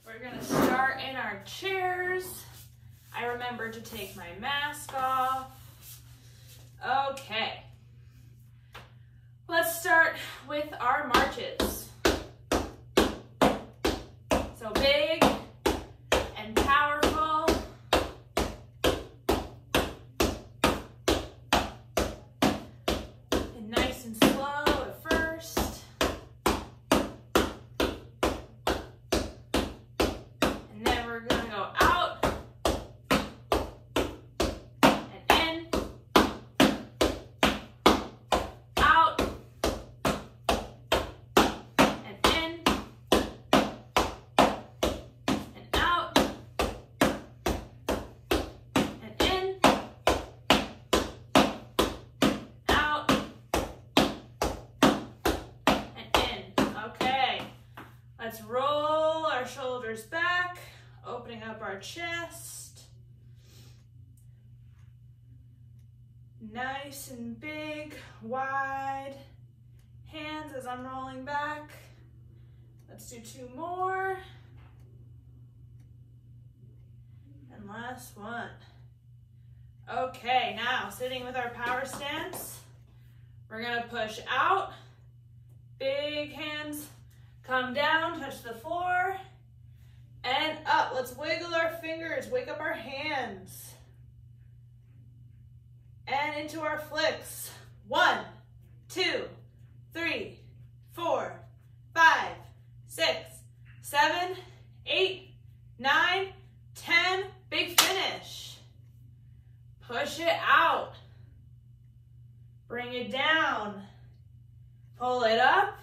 We're gonna start in our chairs. I remember to take my mask off. Okay. Let's start with our marches. So big and powerful. And nice and slow at first. And then we're gonna go out and in, out and in, and out and in, out and in. Okay, let's roll our shoulders back, opening up our chest. Nice and big, wide. Hands as I'm rolling back. Let's do 2 more. And last one. Okay, now sitting with our power stance. We're gonna push out. Big hands come down, touch the floor. And up. Let's wiggle our fingers, wake up our hands. And into our flicks. 1, 2, 3, 4, 5, 6, 7, 8, 9, 10. Big finish. Push it out. Bring it down. Pull it up.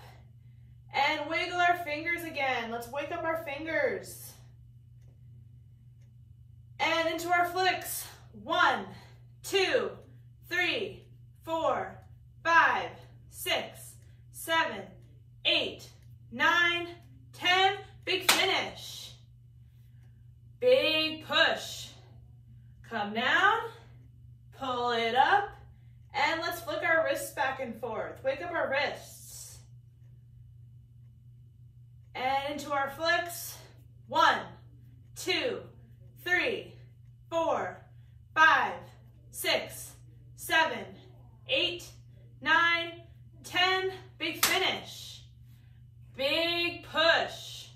And wiggle our fingers again. Let's wake up our fingers. And into our flicks. 1, 2, 3, 4, 5, 6, 7, 8, 9, 10. Big finish. Big push. Come down, pull it up, and let's flick our wrists back and forth. Wake up our wrists. And into our flicks. 1, 2, 3, 4, 5, 6, 7, 8, 9, 10. Big finish. Big push.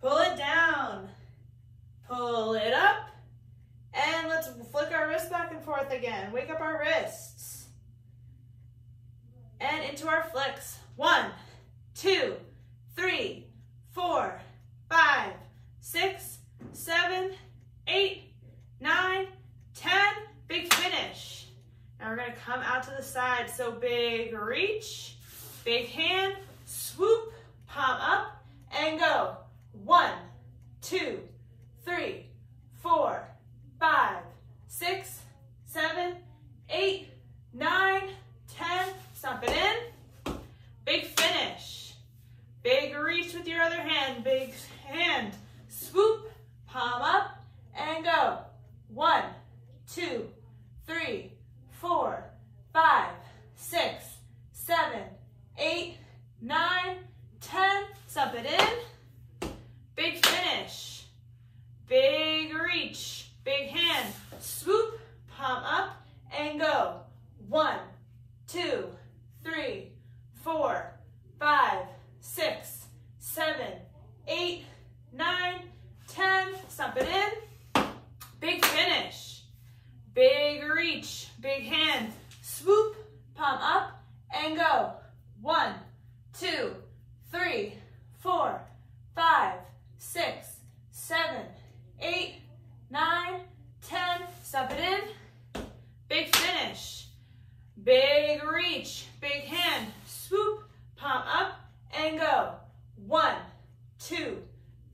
Pull it down. Pull it up. And let's flick our wrists back and forth again. Wake up our wrists. And into our flicks. 1, 2, 3, 4, 5, 6, 7, 8, 9, 10. Big finish. Now we're gonna come out to the side. So big reach, big hand, swoop, palm up, and go. 1, 2, 3, 4, 5, 6, 7, 8, 9, 10. Stomp it in. Big finish. Big reach with your other hand. Big hand. Swoop, palm up, and go. 1, 2, 3, 4, 5, 6, 7, 8, 9, 10. Stomp it in. Big finish. Big reach. Big hand. Swoop, palm up, and go. 1, 2, 3, 4, 5, 6, 7, 8, 9, 10. Stomp it in. Big finish. Big reach. Big hand. Swoop, palm up, and go. 1, 2, 3, 4, 5, 6, 7, 8, 9, 10. Stomp it in. Big finish. Big reach. Big hand. Swoop, palm up, and go. 1, 2,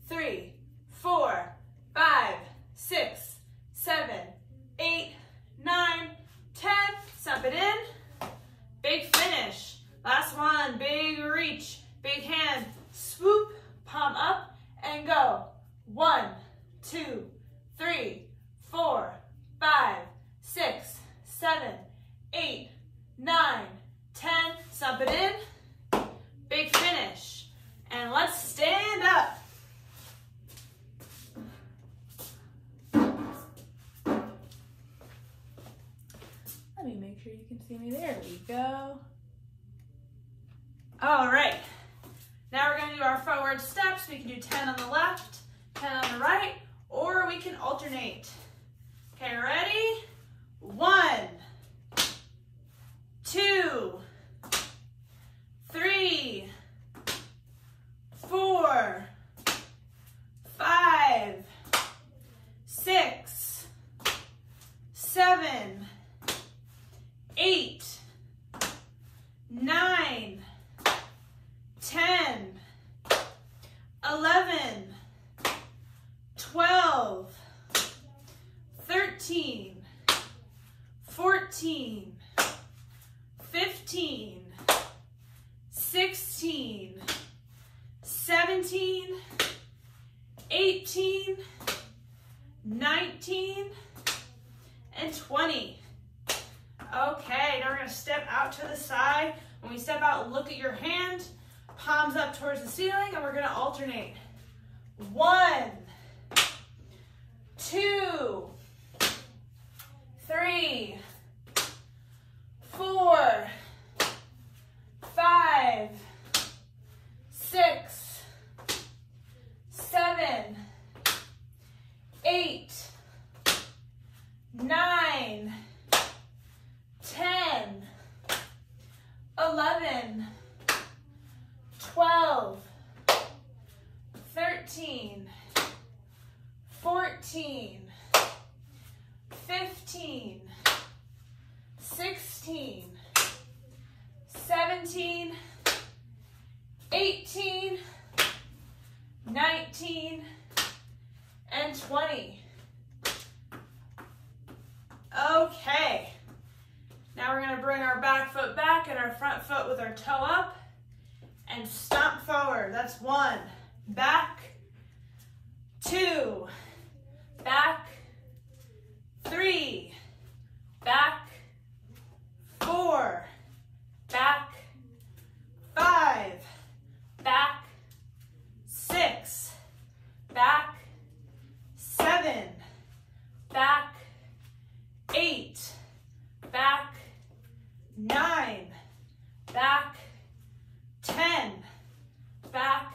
3, 4, 5, 6, 7, 8, 9, 10. Stomp it in. Big finish. Last one. Big reach. Big hand. Swoop, palm up, and go. 1, 2, 3, 4, 5, 6, 7, 8, 9, 10. Stomp it in. Big finish. And let's stand up. you see me? There we go. All right. Now we're going to do our forward steps. We can do 10 on the left, 10 on the right, or we can alternate. Okay, ready? 1, 2, 3, 4, 5, 6, 7, 8, 9, 10, 11, 12, 13, 14, 15, 16, 17, 18, 19, and 20. Okay, now we're going to step out to the side. When we step out, look at your hand, palms up towards the ceiling, and we're going to alternate. 1, 2, 3, 4, 5, 6, 7, 8, 9, 10, 11, 12, 13, 14, 15, 16, 17, 18, 19, and 20. Okay. Now we're going to bring our back foot back and our front foot with our toe up and stomp forward. That's 1, back, 2, back, 3, back, 4, back, 5, back, 6, back, 7, back, 8, back, 9, back, 10, back,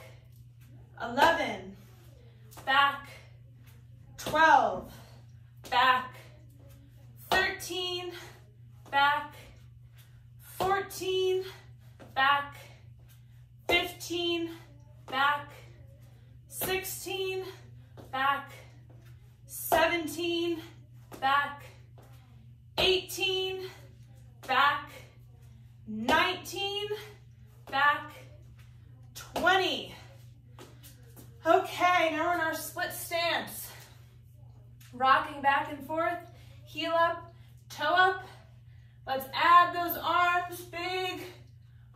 11, back, 12, back, 13, back, 14, back, 15, back, 16, back, 17, back, 18, back, 19, back, 20. Okay, now we're in our split stance. Rocking back and forth, heel up, toe up. Let's add those arms, big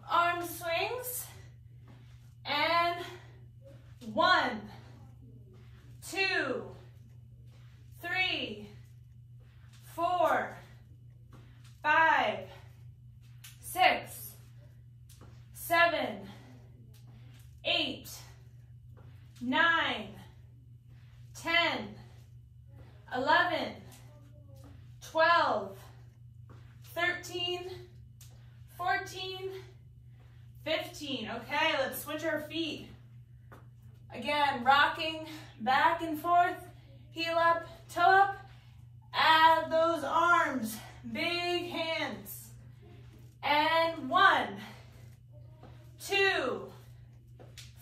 arm swings. And 1, 2, 3, 4, 5, 6, 7, 8, 9, 10, 11, 12, 13, 14, 15. Okay, let's switch our feet. Again, rocking back and forth, heel up, toe up. Add those arms, big hands. And 1, 2,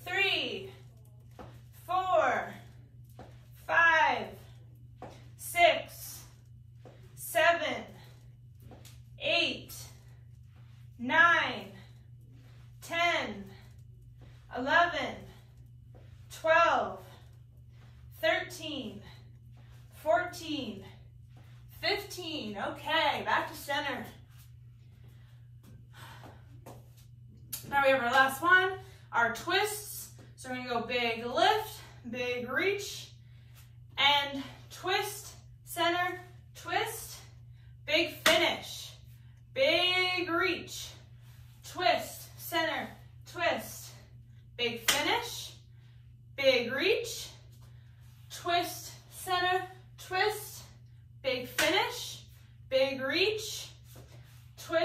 3, 4, 5, 6, 7, 8, 9, 10, 11, 12, 13, 14, 15. Okay, back to center. Now we have our last one, our twists. So we're going to go big lift, big reach, and twist, center, twist, big finish, big reach, twist, center, twist, big finish, big reach, twist, center, twist, big finish, big reach, twist,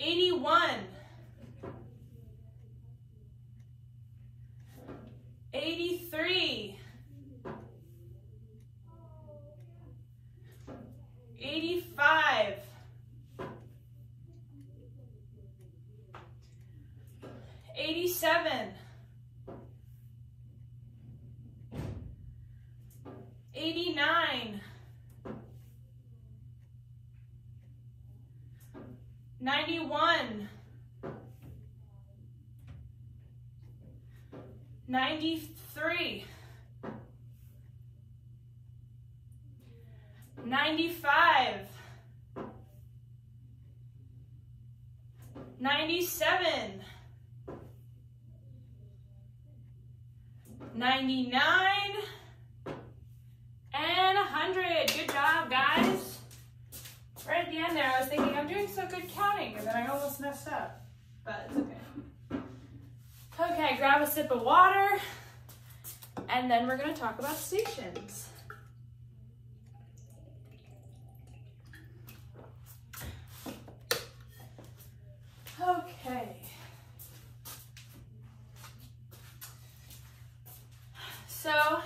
81, 83, 85, 87, 89, 91, 93, 95, 97, 99, and 100. Good job, guys. Right at the end there, I was thinking, I'm doing so good counting, and then I almost messed up, but it's okay. Okay, grab a sip of water, and then we're going to talk about stations. Okay. So,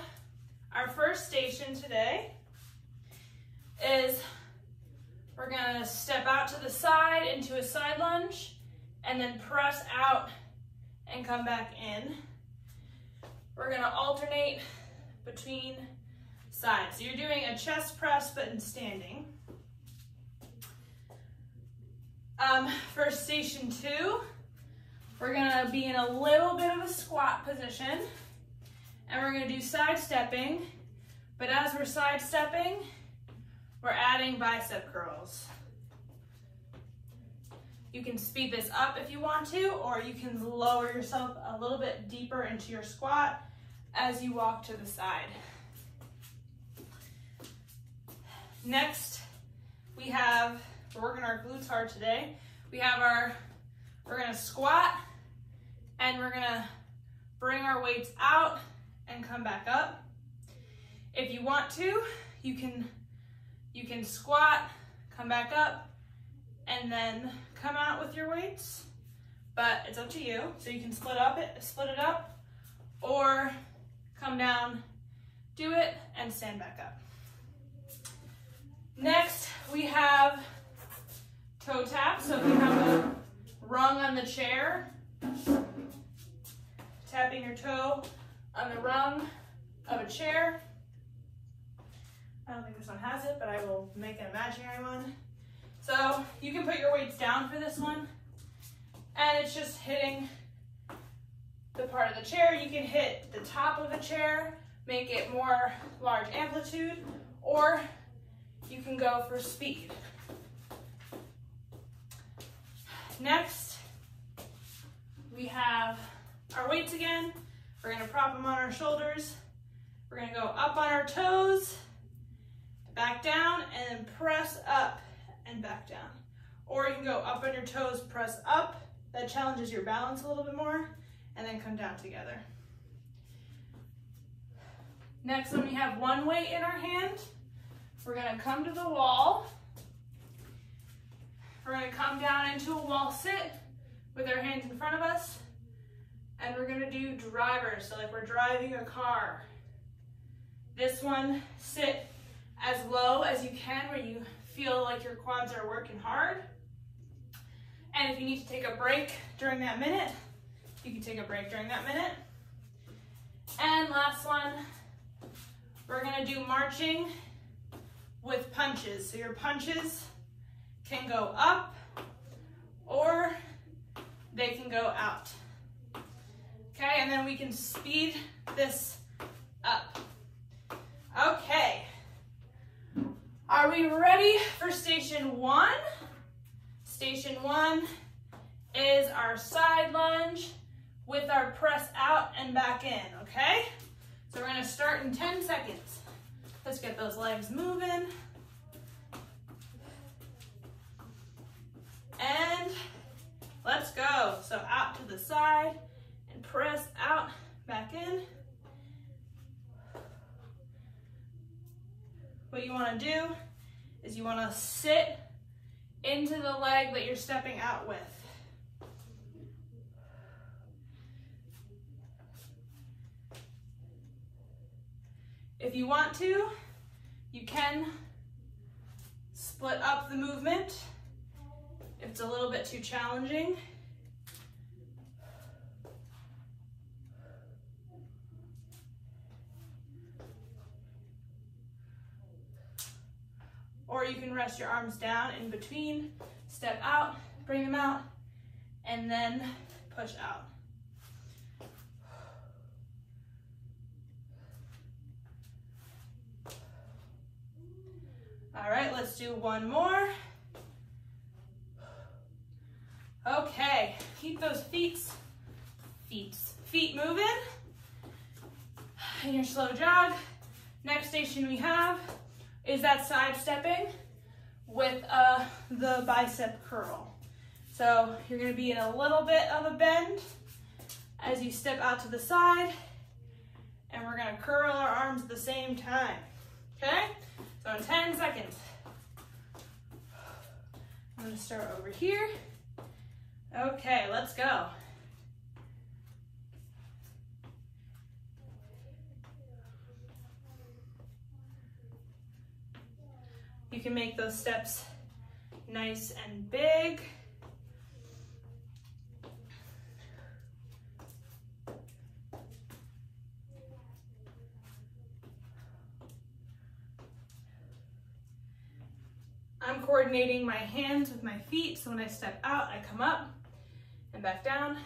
our first station today is we're going to step out to the side into a side lunge and then press out and come back in. We're going to alternate between sides. So you're doing a chest press but in standing. For station 2, we're going to be in a little bit of a squat position. And we're going to do side stepping, but as we're side stepping, we're adding bicep curls. You can speed this up if you want to, or you can lower yourself a little bit deeper into your squat as you walk to the side. Next, we have, we're working our glutes hard today. We have we're going to squat, and we're going to bring our weights out and come back up. If you want to, you can squat, come back up, and then come out with your weights, but it's up to you. So you can split it up, or come down, do it, and stand back up. Next, we have toe tap. So if you have a rung on the chair, tapping your toe on the rung of a chair. I don't think this one has it, but I will make an imaginary one. So you can put your weights down for this one, and it's just hitting the part of the chair. You can hit the top of the chair, make it more large amplitude, or you can go for speed. Next, we have our weights again. We're going to prop them on our shoulders. We're going to go up on our toes, back down, and then press up and back down. Or you can go up on your toes, press up. That challenges your balance a little bit more, and then come down together. Next, when we have one weight in our hand, we're going to come to the wall. We're going to come down into a wall sit with our hands in front of us. And we're gonna do drivers, so like we're driving a car. This one, sit as low as you can where you feel like your quads are working hard. And if you need to take a break during that minute, you can take a break during that minute. And last one, we're gonna do marching with punches. So your punches can go up or they can go out. Okay, and then we can speed this up. Okay, are we ready for station 1? Station 1 is our side lunge with our press out and back in, okay? So we're gonna start in 10 seconds. Let's get those legs moving. And let's go. So out to the side. Press out, back in. What you want to do is you want to sit into the leg that you're stepping out with. If you want to, you can split up the movement if it's a little bit too challenging. Or you can rest your arms down in between, step out, bring them out, and then push out. All right, let's do one more. Okay, keep those feet moving in your slow jog. Next station we have is that side stepping with the bicep curl. So you're gonna be in a little bit of a bend as you step out to the side, and we're gonna curl our arms at the same time, okay? So in 10 seconds. I'm gonna start over here. Okay, let's go. You can make those steps nice and big. I'm coordinating my hands with my feet, so when I step out, I come up and back down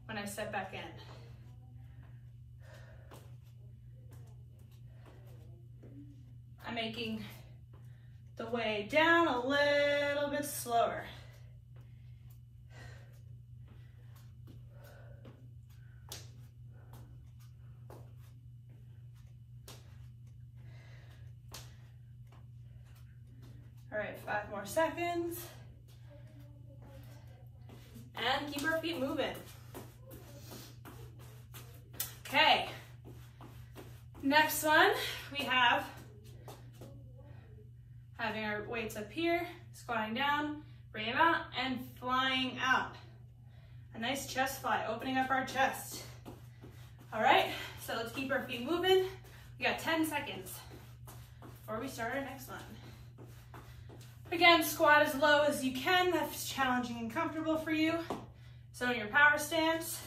when I step back in. I'm making the way down a little bit slower. All right, 5 more seconds. And keep our feet moving. Okay. Next one, we have having our weights up here, squatting down, bring them out, and flying out. A nice chest fly, opening up our chest. All right, so let's keep our feet moving. We got 10 seconds before we start our next one. Again, squat as low as you can. That's challenging and comfortable for you. So in your power stance,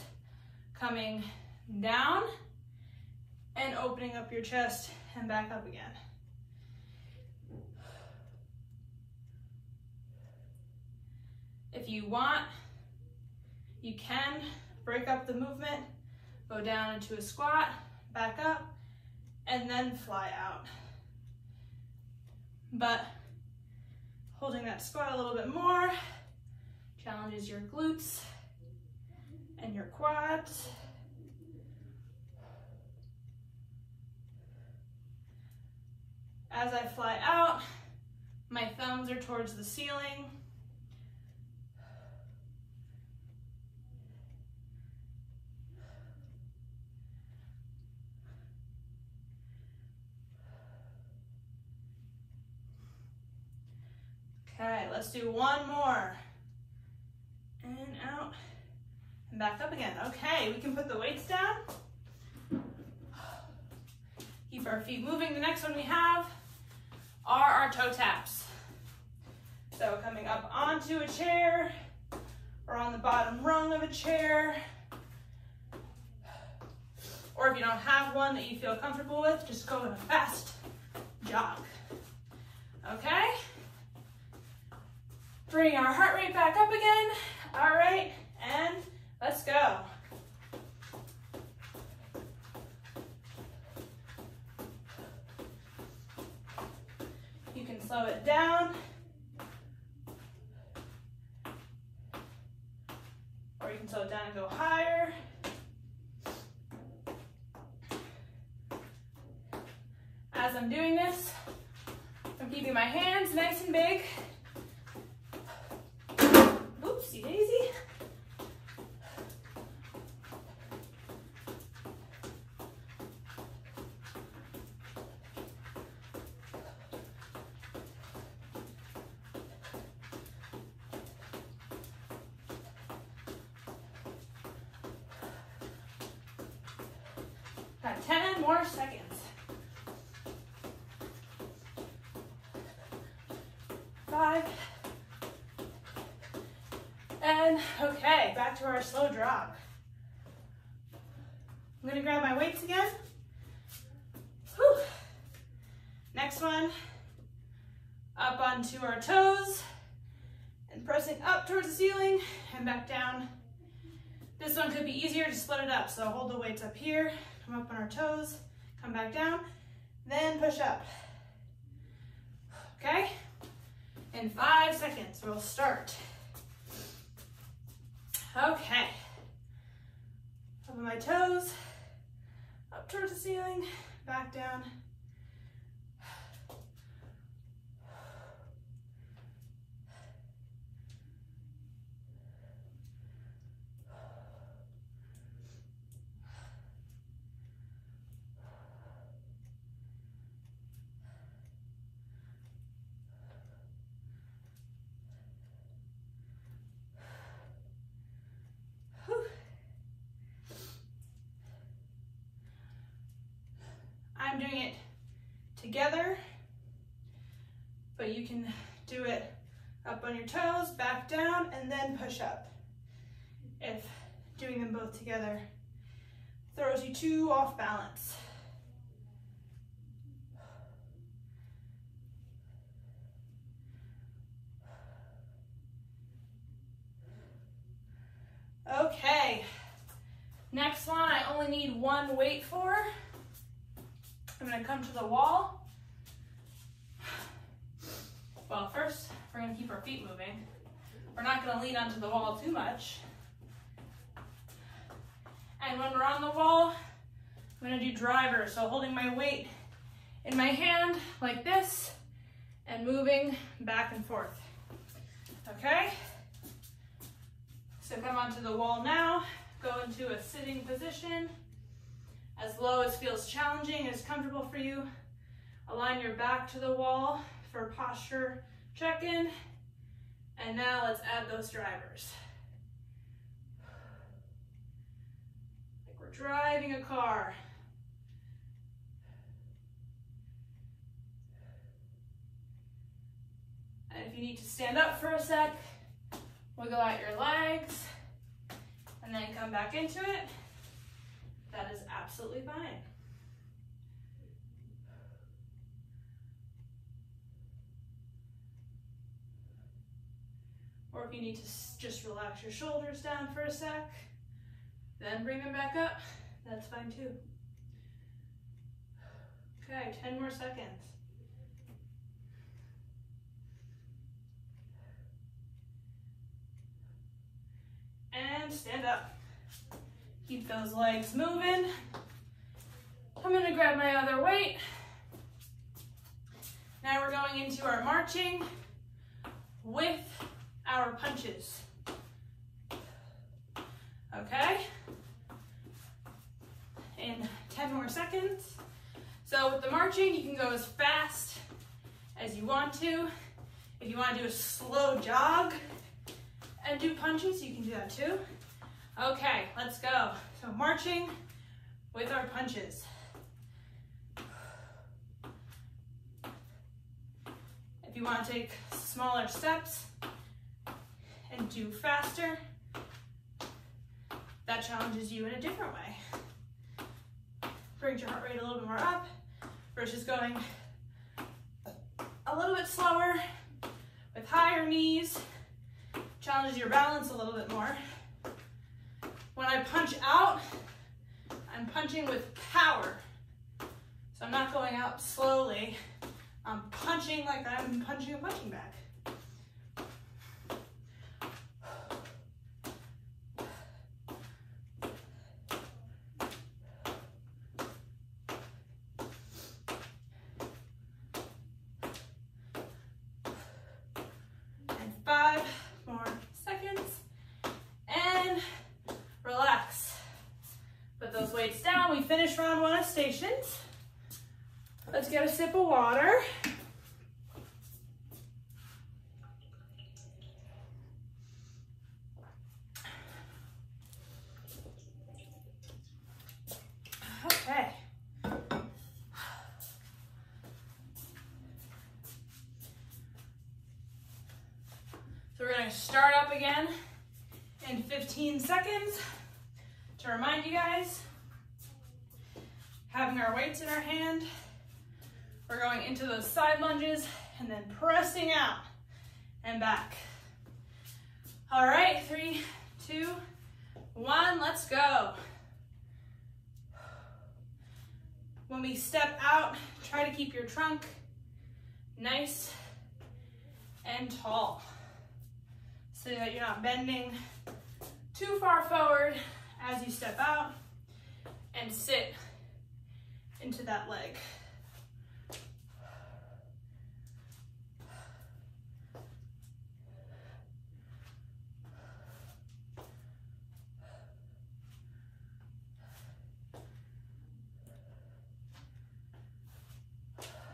coming down and opening up your chest and back up again. If you want, you can break up the movement, go down into a squat, back up, and then fly out. But holding that squat a little bit more challenges your glutes and your quads. As I fly out, my thumbs are towards the ceiling. Okay, let's do one more. And out, and back up again. Okay, we can put the weights down. Keep our feet moving. The next one we have are our toe taps. So coming up onto a chair or on the bottom rung of a chair. Or if you don't have one that you feel comfortable with, just go in a fast jog. Okay? Bring our heart rate back up again. All right, and let's go. You can slow it down, or you can slow it down and go higher. As I'm doing this, I'm keeping my hands nice and big. Oopsie daisy. Got 10 more seconds. 5. And okay, back to our slow jog. I'm gonna grab my weights again. Whew. Next one, up onto our toes, and pressing up towards the ceiling and back down. This one could be easier to split it up. So hold the weights up here, come up on our toes, come back down, then push up. Okay? In 5 seconds, we'll start. Okay. Up on my toes, up towards the ceiling, back down. I'm doing it together, but you can do it up on your toes, back down, and then push up. If doing them both together throws you too off balance. Okay, next one I only need one weight for. I'm gonna come to the wall. Well, first, we're gonna keep our feet moving. We're not gonna lean onto the wall too much. And when we're on the wall, I'm gonna do drivers. So holding my weight in my hand like this and moving back and forth. Okay? So come onto the wall now, go into a sitting position. As low as feels challenging, as comfortable for you. Align your back to the wall for posture check-in. And now let's add those drivers. Like we're driving a car. And if you need to stand up for a sec, wiggle out your legs, and then come back into it. That is absolutely fine. Or if you need to just relax your shoulders down for a sec, then bring them back up, that's fine too. Okay, 10 more seconds. And stand up. Keep those legs moving. I'm gonna grab my other weight. Now we're going into our marching with our punches. Okay? In 10 more seconds. So with the marching, you can go as fast as you want to. If you want to do a slow jog and do punches, you can do that too. Okay, let's go. So marching with our punches. If you want to take smaller steps and do faster, that challenges you in a different way. Brings your heart rate a little bit more up versus going a little bit slower with higher knees. Challenges your balance a little bit more. When I punch out, I'm punching with power. So I'm not going out slowly. I'm punching like I'm punching a punching bag. And 5 more seconds. And relax. Put those weights down. We finished round 1 of stations. Let's get a sip of water. Okay. So we're going to start up again in 15 seconds. To remind you guys, having our weights in our hand, we're going into those side lunges and then pressing out and back. All right, 3, 2, 1, let's go. When we step out, try to keep your trunk nice and tall so that you're not bending too far forward as you step out and sit into that leg.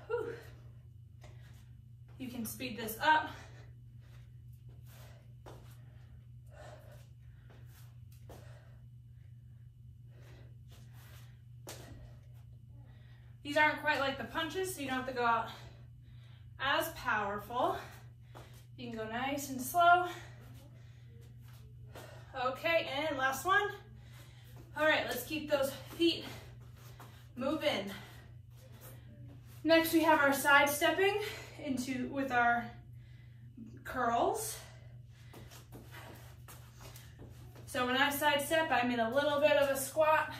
Whew. You can speed this up. These aren't quite like the punches, so you don't have to go out as powerful. You can go nice and slow. Okay, and last one. All right, let's keep those feet moving. Next, we have our side stepping with our curls. So when I side step, I'm in a little bit of a squat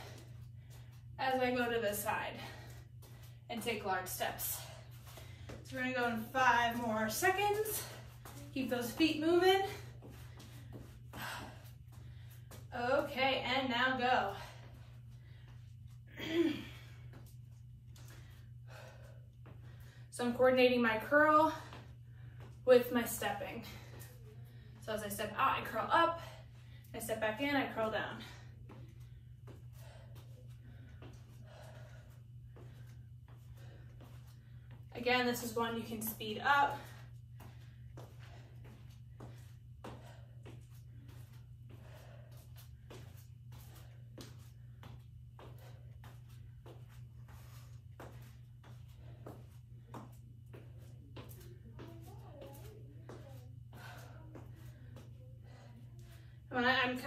as I go to the side and take large steps. So we're gonna go in 5 more seconds. Keep those feet moving. Okay, and now go. So I'm coordinating my curl with my stepping. So as I step out, I curl up. I step back in, I curl down. Again, this is one you can speed up.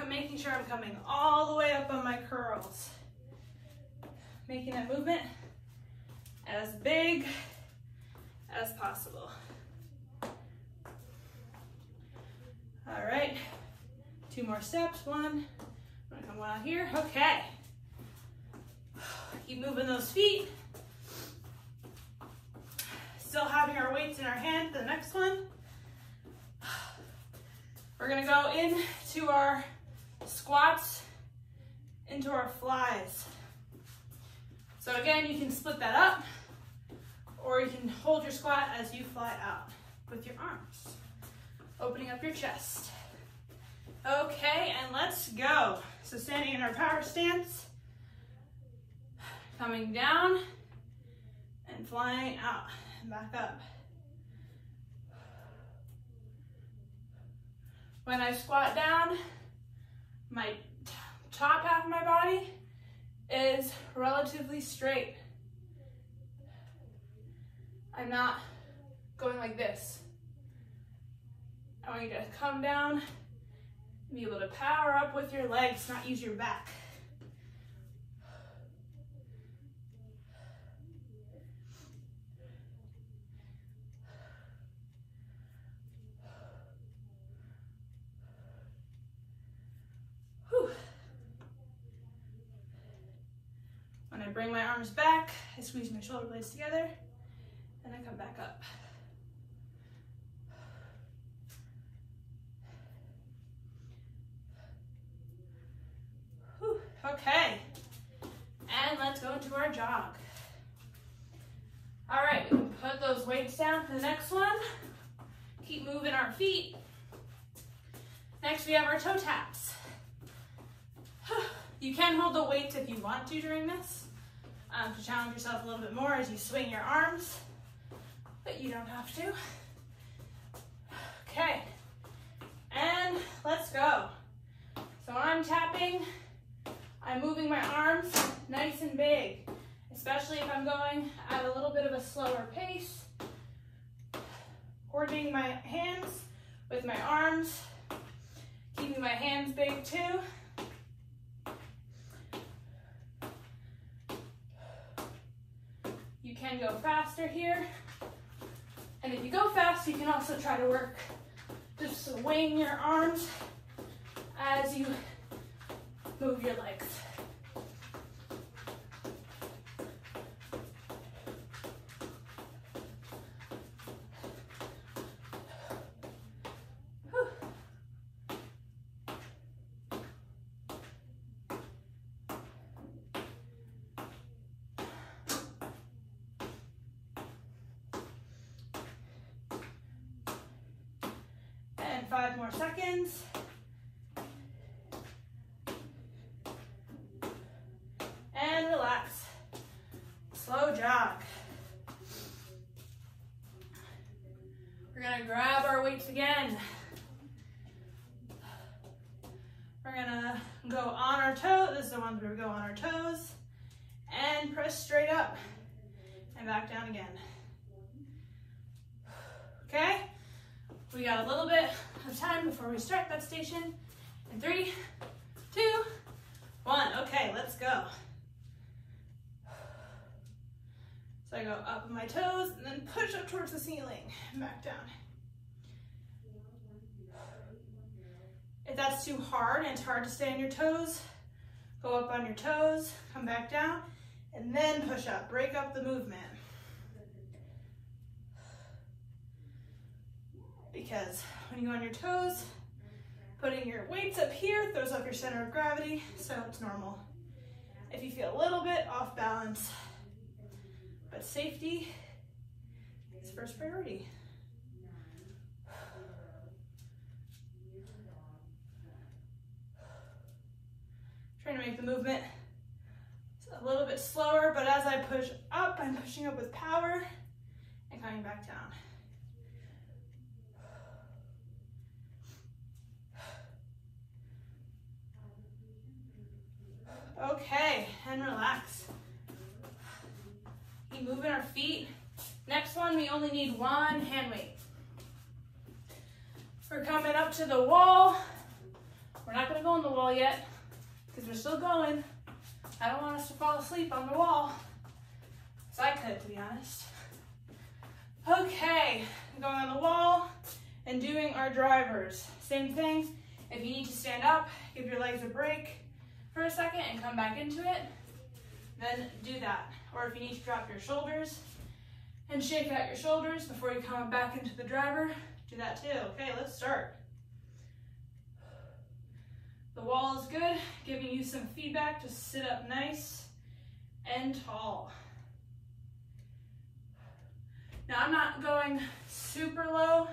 I'm making sure I'm coming all the way up on my curls. Making that movement as big as possible. All right, 2 more steps. 1, I'm gonna come out here. Okay. Keep moving those feet. Still having our weights in our hand for the next one. We're gonna go into our squats, into our flies. So again, you can split that up, or you can hold your squat as you fly out with your arms, opening up your chest. Okay, and let's go. So standing in our power stance, coming down and flying out and back up. When I squat down, my top half of my body is relatively straight. I'm not going like this. I want you to come down and be able to power up with your legs, not use your back. Whew. When I bring my arms back, I squeeze my shoulder blades together, and I come back up. Whew. Okay, and let's go into our jog. All right, we can put those weights down for the next one. Keep moving our feet. Next, we have our toe taps. You can hold the weights if you want to during this, to challenge yourself a little bit more as you swing your arms, but you don't have to. Okay, and let's go. So when I'm tapping, I'm moving my arms nice and big, especially if I'm going at a little bit of a slower pace. Coordinating my hands with my arms, keeping my hands big too. You can go faster here. And if you go fast, you can also try to work Just swing your arms as you move your legs. And 5 more seconds. And relax. Slow jog. We're gonna grab our weights again. We're gonna go on our toes. This is the ones where we go on our toes. And press straight up. And back down again. Okay? We got a little bit of time before we start that station. In 3, 2, 1. Okay, let's go. So I go up my toes and then push up towards the ceiling and back down. If that's too hard and it's hard to stay on your toes, go up on your toes, come back down, and then push up. Break up the movement. Because when you go on your toes, putting your weights up here throws off your center of gravity, so it's normal. If you feel a little bit off balance, but safety is first priority. Trying to make the movement a little bit slower, but as I push up, I'm pushing up with power and coming back down. Okay, and relax. Keep moving our feet. Next one, we only need 1 hand weight. We're coming up to the wall. We're not gonna go on the wall yet because we're still going. I don't want us to fall asleep on the wall. So I could, to be honest. Okay, going on the wall and doing our drivers. Same thing. If you need to stand up, give your legs a break for a second and come back into it, then do that. Or if you need to drop your shoulders and shake out your shoulders before you come back into the driver, do that too. Okay, let's start. The wall is good, giving you some feedback to sit up nice and tall. Now I'm not going super low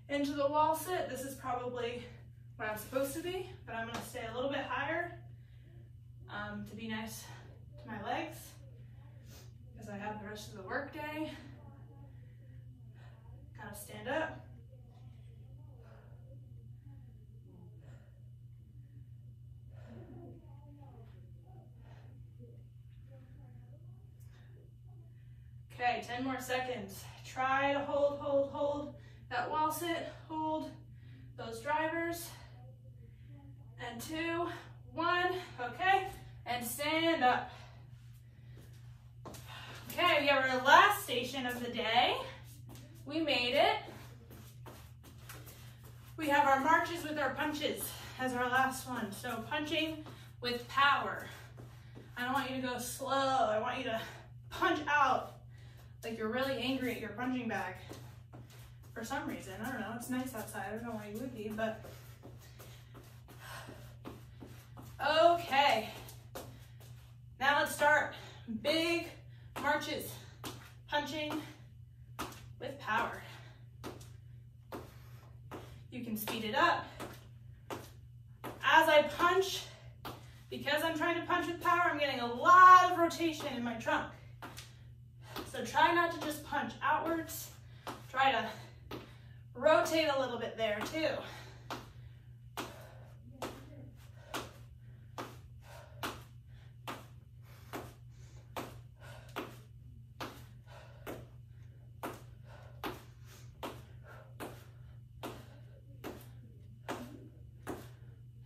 into the wall sit. This is probably where I'm supposed to be, but I'm gonna stay a little bit higher to be nice to my legs because I have the rest of the work day. Kind of stand up. Okay, 10 more seconds. Try to hold that wall sit, hold those drivers. And 2, 1, okay, and stand up. Okay, we have our last station of the day. We made it. We have our marches with our punches as our last one. So punching with power. I don't want you to go slow. I want you to punch out like you're really angry at your punching bag for some reason. I don't know, it's nice outside. I don't know why you would be, but. Okay, now let's start big marches, punching with power. You can speed it up. As I punch, because I'm trying to punch with power, I'm getting a lot of rotation in my trunk. So try not to just punch outwards. Try to rotate a little bit there too.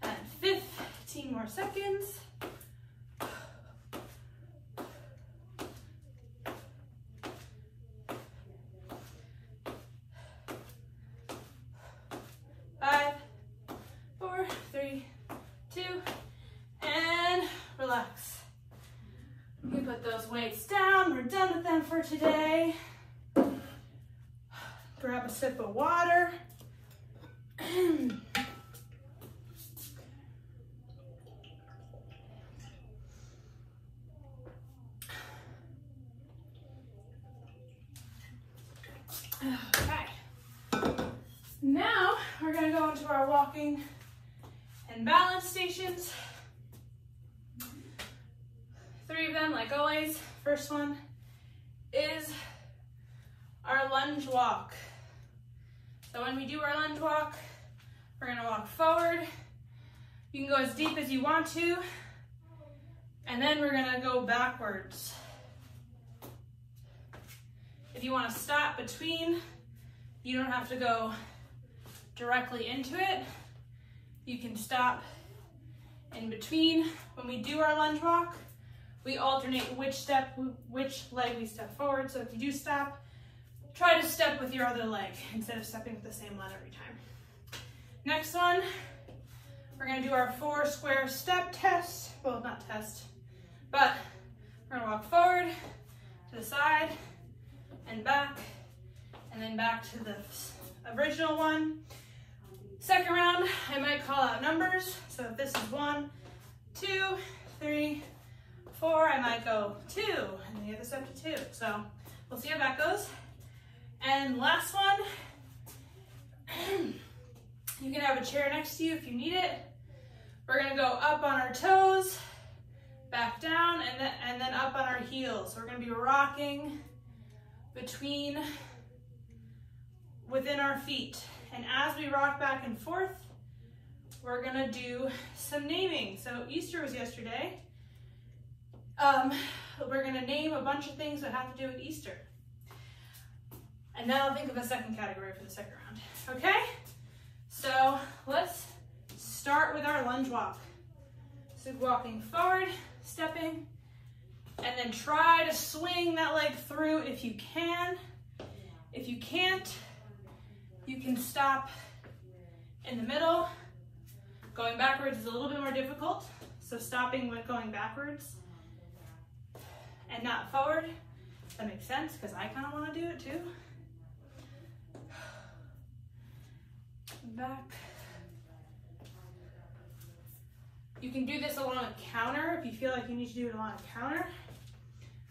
And 15 more seconds. for today. Grab a sip of water. Okay. Now we're going to go into our walking and balance stations. 3 of them, like always. First one is our lunge walk. So when we do our lunge walk, we're going to walk forward. You can go as deep as you want to, and then we're going to go backwards. If you want to stop between, you don't have to go directly into it. You can stop in between. When we do our lunge walk, we alternate which leg we step forward. So if you do stop, try to step with your other leg instead of stepping with the same leg every time. Next one, we're going to do our 4 square step test. Well, not test, but we're going to walk forward, to the side, and back, and then back to the original one. Second round, I might call out numbers. So if this is 1, 2, 3, 4, I might go 2, and then the other step to 2. So we'll see how that goes. And last one, you can have a chair next to you if you need it. We're gonna go up on our toes, back down, and then up on our heels. So we're gonna be rocking within our feet. And as we rock back and forth, we're gonna do some naming. So Easter was yesterday. We're gonna name a bunch of things that have to do with Easter. And then I'll think of a second category for the second round, okay? So let's start with our lunge walk. So walking forward, stepping, and then try to swing that leg through if you can. If you can't, you can stop in the middle. Going backwards is a little bit more difficult, so stopping with going backwards and not forward. That makes sense because I kind of want to do it too. Back. You can do this along a counter if you feel like you need to do it along a counter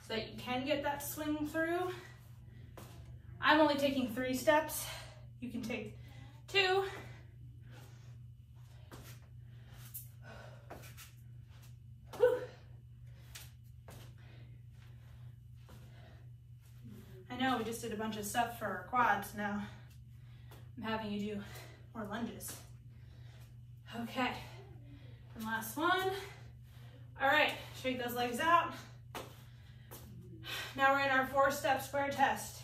so that you can get that swing through. I'm only taking 3 steps. You can take 2. Whew. I know we just did a bunch of stuff for our quads. Now I'm having you do more lunges. Okay, and last one. All right, shake those legs out. Now we're in our 4-step square test.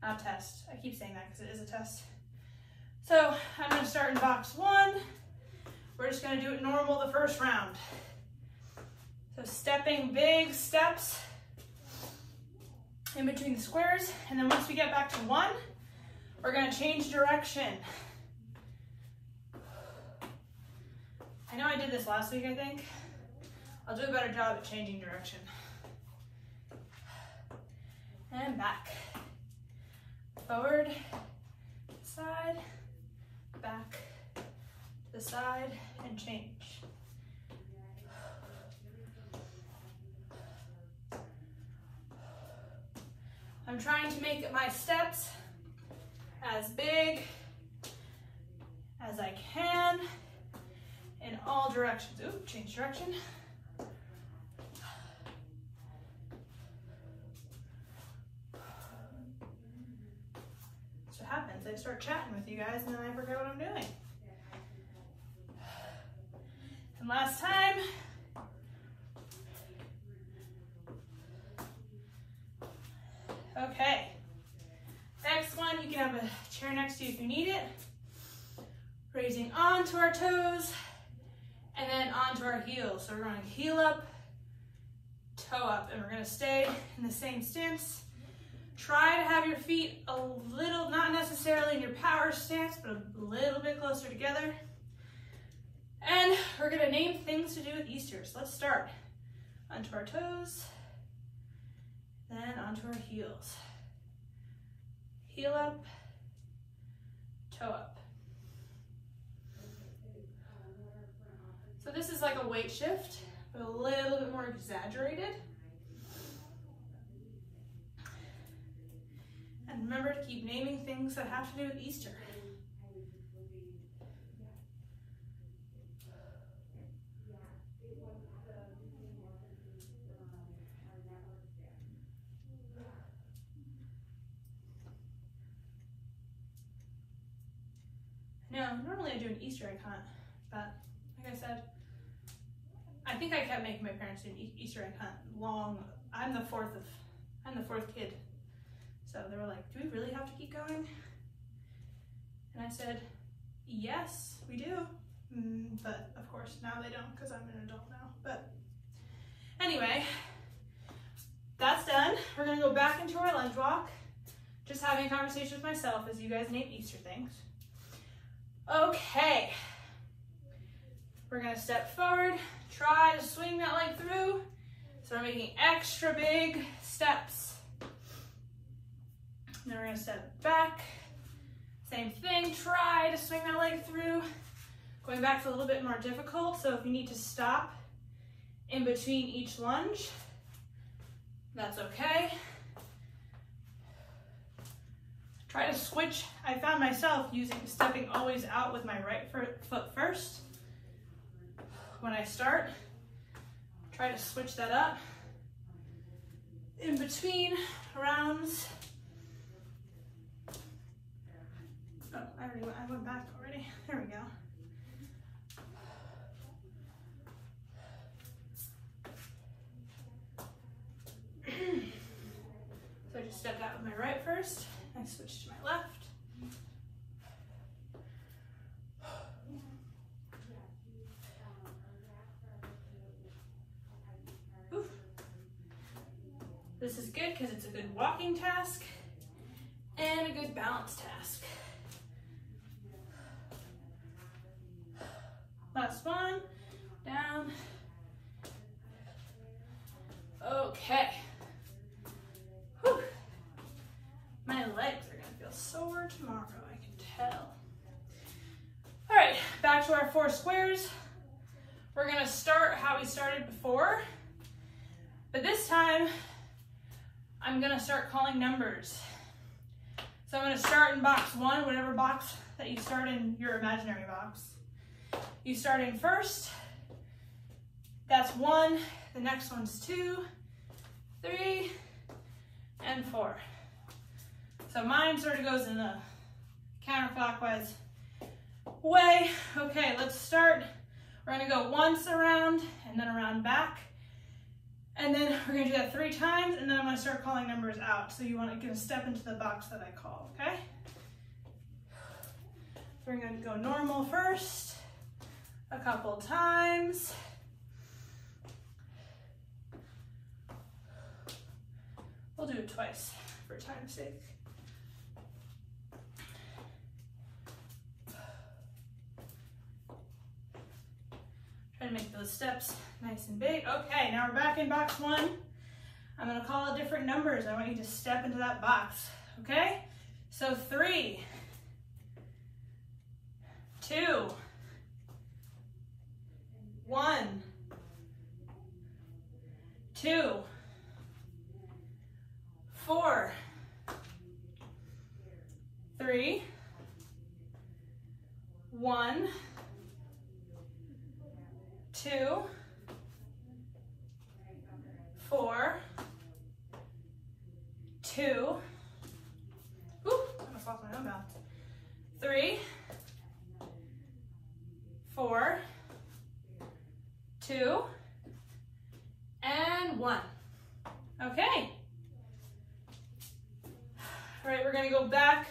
Not test, I keep saying that because it is a test. So I'm gonna start in box 1. We're just gonna do it normal the first round. So stepping big steps in between the squares, and then once we get back to 1, we're gonna change direction. I know I did this last week, I think. I'll do a better job at changing direction. And back. Forward, side, back, to the side, and change. I'm trying to make my steps as big as I can in all directions. Ooh, change direction. That's what happens. I start chatting with you guys and then I forget what I'm doing. And last time, okay. Next one, you can have a chair next to you if you need it. Raising onto our toes and then onto our heels. So we're going heel up, toe up, and we're going to stay in the same stance. Try to have your feet a little, not necessarily in your power stance, but a little bit closer together. And we're going to name things to do with Easter. So let's start. Onto our toes Then onto our heels. Heel up, toe up. So this is like a weight shift, but a little bit more exaggerated. And remember to keep naming things that have to do with Easter. No, normally I do an Easter egg hunt, but like I said, I think I kept making my parents do an Easter egg hunt long. I'm the fourth kid. So they were like, do we really have to keep going? And I said, yes, we do. But of course, now they don't because I'm an adult now. But anyway, that's done. We're gonna go back into our lunge walk. Just having a conversation with myself as you guys name Easter things. Okay. We're gonna step forward, try to swing that leg through. So we're making extra big steps. Then we're gonna step back. Same thing, try to swing that leg through. Going back to a little bit more difficult, so if you need to stop in between each lunge, that's okay. Try to switch. I found myself stepping always out with my right foot first. When I start, try to switch that up. In between rounds. Oh, I went back already. There we go. So I just stepped out with my right first. I switched to my left. Oof. This is good because it's a good walking task and a good balance task. Last one, down. Okay. Whew. My legs are gonna feel sore tomorrow, I can tell. All right, back to our 4 squares. We're gonna start how we started before, but this time I'm gonna start calling numbers. So I'm gonna start in box 1, whatever box that you start in, your imaginary box. You start in first, that's 1, the next one's 2, 3, and 4. So mine sort of goes in the counterclockwise way. Okay, let's start. We're gonna go once around and then around back. And then we're gonna do that 3 times, and then I'm gonna start calling numbers out. So you want to step into the box that I call, okay? So we're gonna go normal first, a couple times. We'll do it twice for time's sake. Try to make those steps nice and big. Okay, now we're back in box 1. I'm gonna call out different numbers. I want you to step into that box, okay? So 3, 2, 1, 2, 4, 3, 1, 2, 4, 2, ooh, I almost lost my own balance. 3, 4, 2, and 1. Okay. All right, we're gonna go back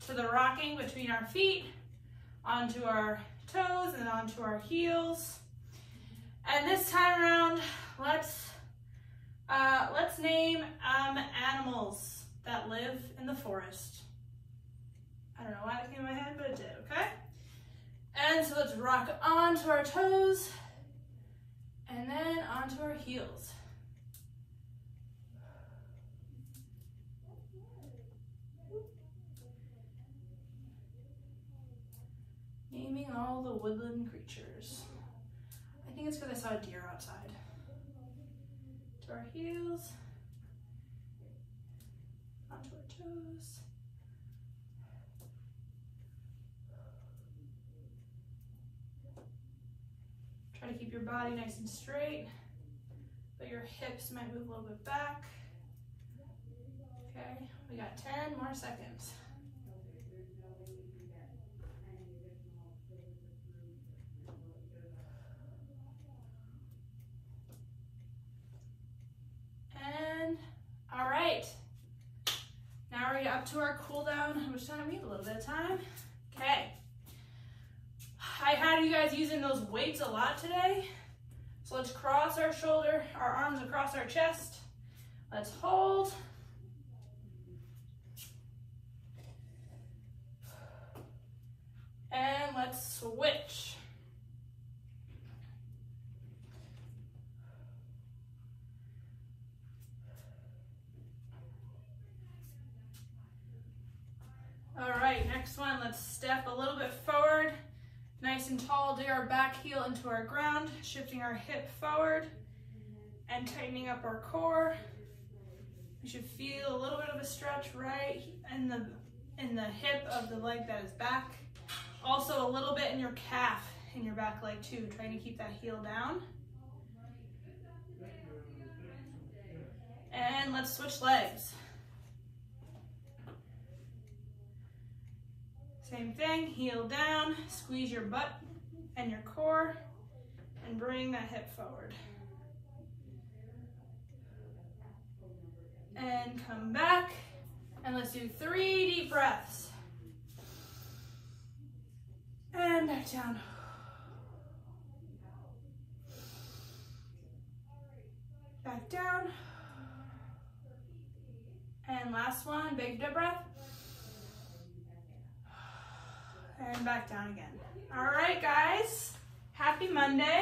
to the rocking between our feet, onto our toes, and then onto our heels. And this time around, let's name animals that live in the forest. I don't know why that came in my head, but it did, okay? And so let's rock onto our toes and then onto our heels. naming all the woodland creatures. I think it's because I saw a deer outside. To our heels. Onto our toes. Try to keep your body nice and straight, but your hips might move a little bit back. Okay, we got 10 more seconds. And, all right. Now we're up to our cool down. We're just gonna need a little bit of time. Okay. I had you guys using those weights a lot today. So let's cross our shoulder, our arms across our chest. Let's hold. And let's switch. All right, next one, let's step a little bit forward. Nice and tall, dig our back heel into our ground, shifting our hip forward and tightening up our core. You should feel a little bit of a stretch right in the hip of the leg that is back. Also a little bit in your calf, in your back leg too, trying to keep that heel down. And let's switch legs. Same thing, heel down, squeeze your butt and your core, and bring that hip forward. And come back, and let's do 3 deep breaths. And back down. Back down. And last one, big deep breath. And back down again. All right, guys, happy Monday.